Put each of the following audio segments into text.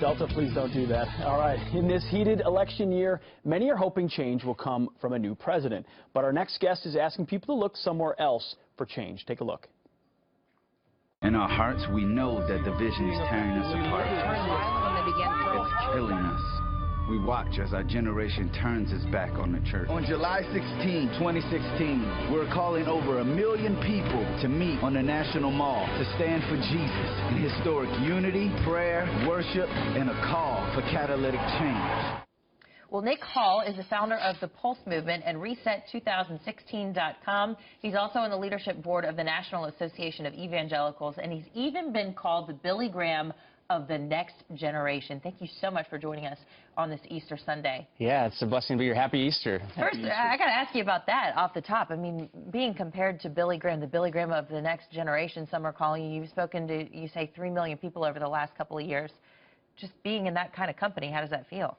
Delta, please don't do that. All right, in this heated election year, many are hoping change will come from a new president. But our next guest is asking people to look somewhere else for change. Take a look. In our hearts, we know that division is tearing us apart. It's killing us. We watch as our generation turns its back on the church. On July 16, 2016, we're calling over 1 million people to meet on the National Mall to stand for Jesus in historic unity, prayer, worship, and a call for catalytic change. Well, Nick Hall is the founder of the Pulse Movement and Reset2016.com. He's also on the leadership board of the National Association of Evangelicals, and he's even been called the Billy Graham of the next generation. Thank you so much for joining us on this Easter Sunday. Yeah, it's a blessing to be here. Happy Easter. First, I got to ask you about that off the top. I mean, being compared to Billy Graham, the Billy Graham of the next generation, some are calling you. You've spoken to, you say, 3 million people over the last couple of years. Just being in that kind of company, how does that feel?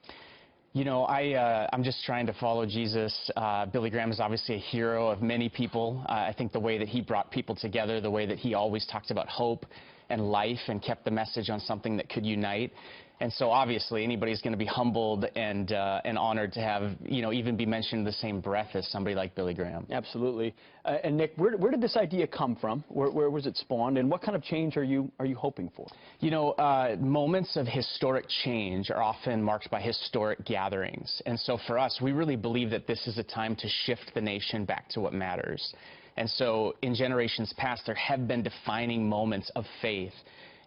You know, I'm just trying to follow Jesus. Billy Graham is obviously a hero of many people. I think the way that he brought people together, the way that he always talked about hope and life and kept the message on something that could unite. And so obviously anybody's going to be humbled and honored to have, you know, even be mentioned in the same breath as somebody like Billy Graham. Absolutely. And Nick, where did this idea come from? Where was it spawned? And what kind of change are you hoping for? You know, moments of historic change are often marked by historic gatherings. And so for us, we really believe that this is a time to shift the nation back to what matters. And so in generations past, there have been defining moments of faith.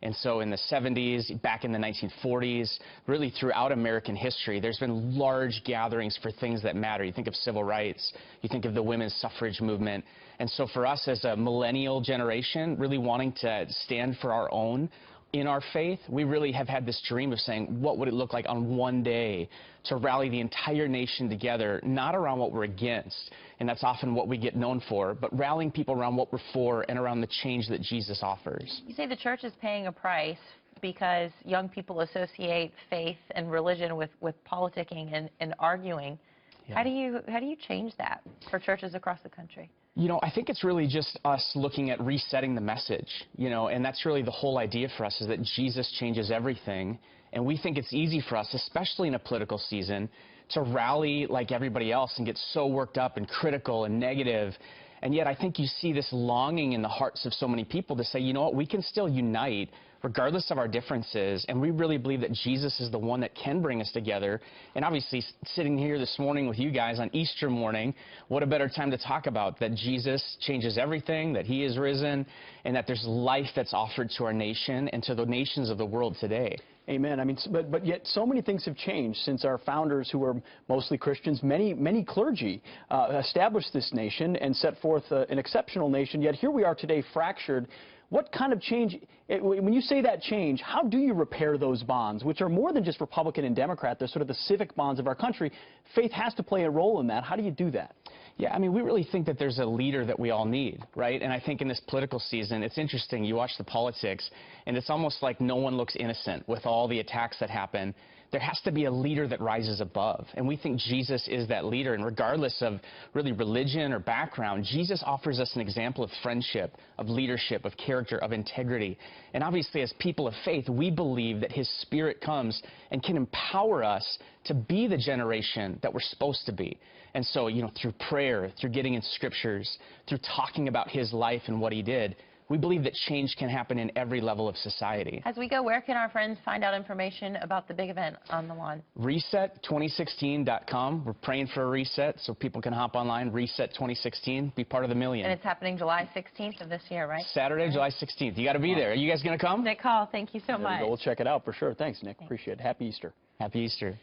And so in the 70s, back in the 1940s, really throughout American history, there's been large gatherings for things that matter. You think of civil rights, you think of the women's suffrage movement. And so for us as a millennial generation, really wanting to stand for our own in our faith, we really have had this dream of saying, what would it look like on one day to rally the entire nation together, not around what we're against, and that's often what we get known for, but rallying people around what we're for and around the change that Jesus offers. You say the church is paying a price because young people associate faith and religion with politicking and arguing. Yeah. How do you change that for churches across the country? You know, I think it's really just us looking at resetting the message, you know, and that's really the whole idea for us, is that Jesus changes everything. And we think it's easy for us, especially in a political season, to rally like everybody else and get so worked up and critical and negative. And yet I think you see this longing in the hearts of so many people to say, you know what, we can still unite regardless of our differences, and we really believe that Jesus is the one that can bring us together. And obviously, sitting here this morning with you guys on Easter morning, what a better time to talk about that Jesus changes everything, that he is risen, and that there's life that's offered to our nation and to the nations of the world today. Amen. I mean, but yet so many things have changed since our founders, who were mostly Christians, many clergy, established this nation and set forth an exceptional nation. Yet here we are today, fractured. What kind of change, when you say that change, how do you repair those bonds, which are more than just Republican and Democrat? They're sort of the civic bonds of our country. Faith has to play a role in that. How do you do that? Yeah, I mean, we really think that there's a leader that we all need, right? And I think in this political season, it's interesting. You watch the politics, and it's almost like no one looks innocent with all the attacks that happen. There has to be a leader that rises above. And we think Jesus is that leader. And regardless of really religion or background, Jesus offers us an example of friendship, of leadership, of character, of integrity. And obviously, as people of faith, we believe that his Spirit comes and can empower us to be the generation that we're supposed to be. And so, you know, through prayer, through getting in scriptures, through talking about his life and what he did, we believe that change can happen in every level of society. As we go, where can our friends find out information about the big event on the lawn? Reset2016.com. We're praying for a reset, so people can hop online, Reset2016, be part of the million. And it's happening July 16th of this year, right? Saturday, July 16th. You got to be there. Are you guys going to come? Nick Hall, thank you so much. We'll check it out for sure. Thanks, Nick. Appreciate it. Happy Easter. Happy Easter.